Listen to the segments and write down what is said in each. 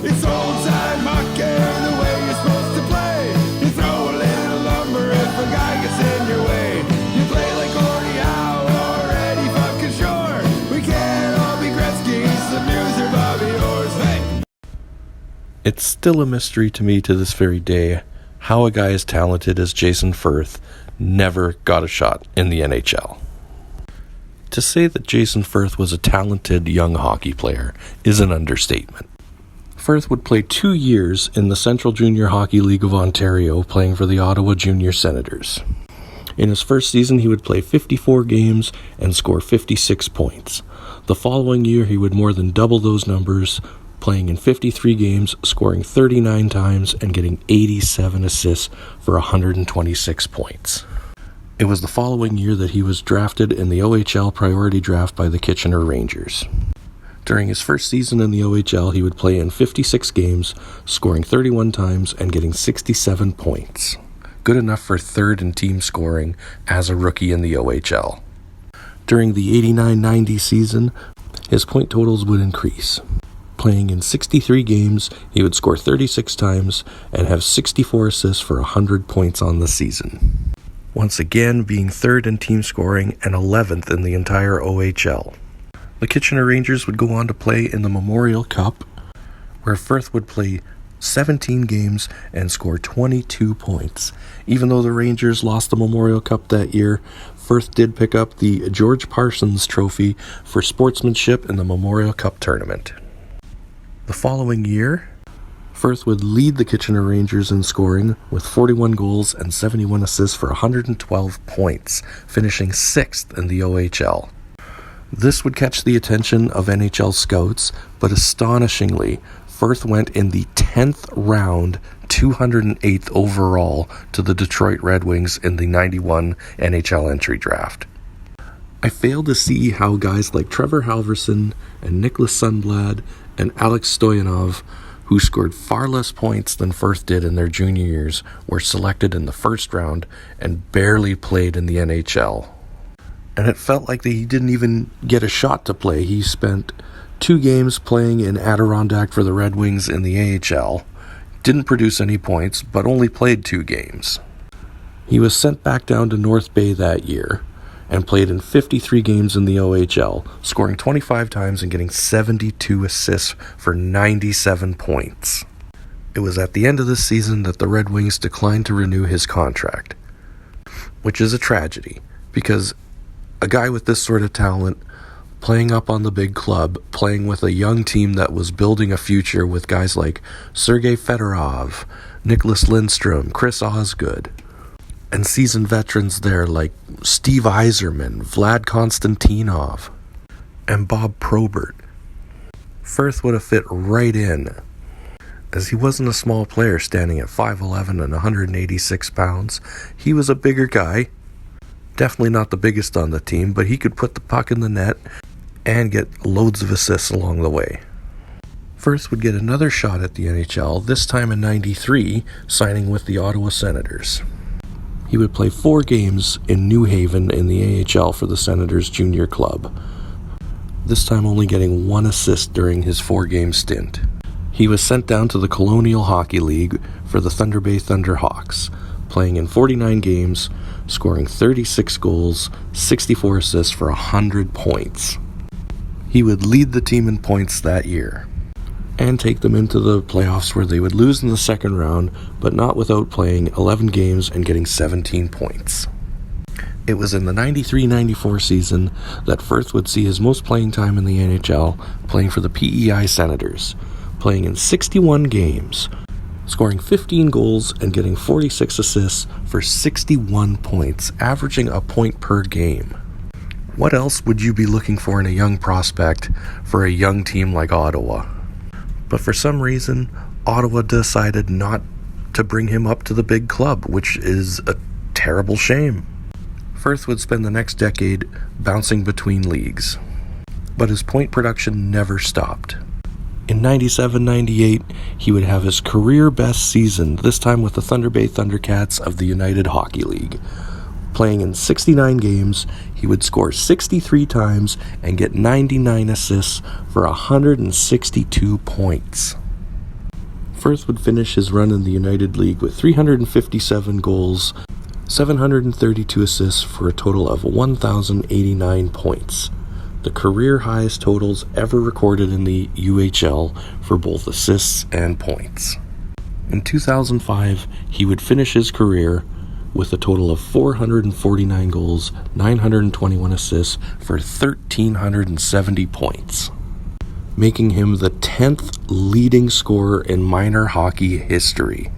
It's old time hockey, the way you're supposed to play. You throw a little lumber if a guy gets in your way. You play like Gordie Howe or Eddie fucking Shore. We can't all be Gretzky, some news or Bobby Orr's. Hey! It's still a mystery to me to this very day how a guy as talented as Jason Firth never got a shot in the NHL. To say that Jason Firth was a talented young hockey player is an understatement. Firth would play 2 years in the Central Junior Hockey League of Ontario, playing for the Ottawa Junior Senators. In his first season, he would play 54 games and score 56 points. The following year, he would more than double those numbers, playing in 53 games, scoring 39 times, and getting 87 assists for 126 points. It was the following year that he was drafted in the OHL priority draft by the Kitchener Rangers. During his first season in the OHL, he would play in 56 games, scoring 31 times and getting 67 points. Good enough for third in team scoring as a rookie in the OHL. During the 89-90 season, his point totals would increase. Playing in 63 games, he would score 36 times and have 64 assists for 100 points on the season. Once again being third in team scoring and 11th in the entire OHL. The Kitchener Rangers would go on to play in the Memorial Cup, where Firth would play 17 games and score 22 points. Even though the Rangers lost the Memorial Cup that year, Firth did pick up the George Parsons Trophy for sportsmanship in the Memorial Cup tournament. The following year, Firth would lead the Kitchener Rangers in scoring with 41 goals and 71 assists for 112 points, finishing 6th in the OHL. This would catch the attention of NHL scouts, but astonishingly, Firth went in the 10th round, 208th overall, to the Detroit Red Wings in the 91 NHL entry draft. I fail to see how guys like Trevor Halverson and Nicholas Sundblad and Alex Stoyanov, who scored far less points than Firth did in their junior years, were selected in the first round and barely played in the NHL. And it felt like he didn't even get a shot to play. He spent 2 games playing in Adirondack for the Red Wings in the AHL, didn't produce any points, but only played 2 games. He was sent back down to North Bay that year and played in 53 games in the OHL, scoring 25 times and getting 72 assists for 97 points. It was at the end of the season that the Red Wings declined to renew his contract, which is a tragedy, because a guy with this sort of talent, playing up on the big club, playing with a young team that was building a future with guys like Sergei Fedorov, Nicholas Lindstrom, Chris Osgood, and seasoned veterans there like Steve Yzerman, Vlad Konstantinov, and Bob Probert. Firth would have fit right in, as he wasn't a small player standing at 5'11" and 186 pounds. He was a bigger guy, definitely not the biggest on the team, but he could put the puck in the net and get loads of assists along the way. Firth would get another shot at the NHL, this time in '93, signing with the Ottawa Senators. He would play 4 games in New Haven in the AHL for the Senators Junior Club, this time only getting 1 assist during his 4-game stint. He was sent down to the Colonial Hockey League for the Thunder Bay Thunderhawks, playing in 49 games, scoring 36 goals, 64 assists for 100 points. He would lead the team in points that year and take them into the playoffs, where they would lose in the second round, but not without playing 11 games and getting 17 points. It was in the 93-94 season that Firth would see his most playing time in the NHL, playing for the PEI Senators, playing in 61 games, scoring 15 goals and getting 46 assists for 61 points, averaging a point per game. What else would you be looking for in a young prospect for a young team like Ottawa? But for some reason, Ottawa decided not to bring him up to the big club, which is a terrible shame. Firth would spend the next decade bouncing between leagues, but his point production never stopped. In 97-98, he would have his career best season, this time with the Thunder Bay Thundercats of the United Hockey League. Playing in 69 games, he would score 63 times and get 99 assists for 162 points. Firth would finish his run in the United League with 357 goals, 732 assists for a total of 1,089 points. The career highest totals ever recorded in the UHL for both assists and points. In 2005, he would finish his career with a total of 449 goals, 921 assists for 1,370 points, making him the 10th leading scorer in minor hockey history.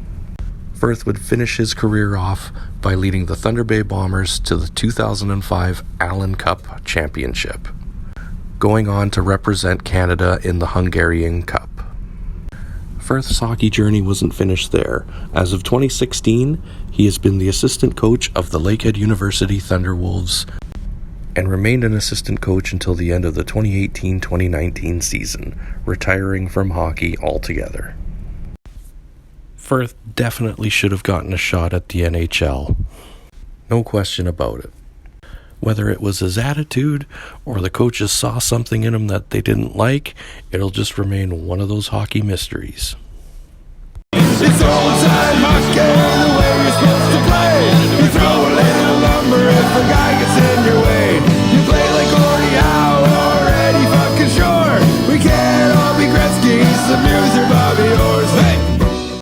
Firth would finish his career off by leading the Thunder Bay Bombers to the 2005 Allen Cup Championship, going on to represent Canada in the Hungarian Cup. Firth's hockey journey wasn't finished there. As of 2016, he has been the assistant coach of the Lakehead University Thunderwolves and remained an assistant coach until the end of the 2018-2019 season, retiring from hockey altogether. Firth definitely should have gotten a shot at the NHL. No question about it. Whether it was his attitude or the coaches saw something in him that they didn't like, it'll just remain one of those hockey mysteries. It's old time hockey, the way you're supposed to play. You throw it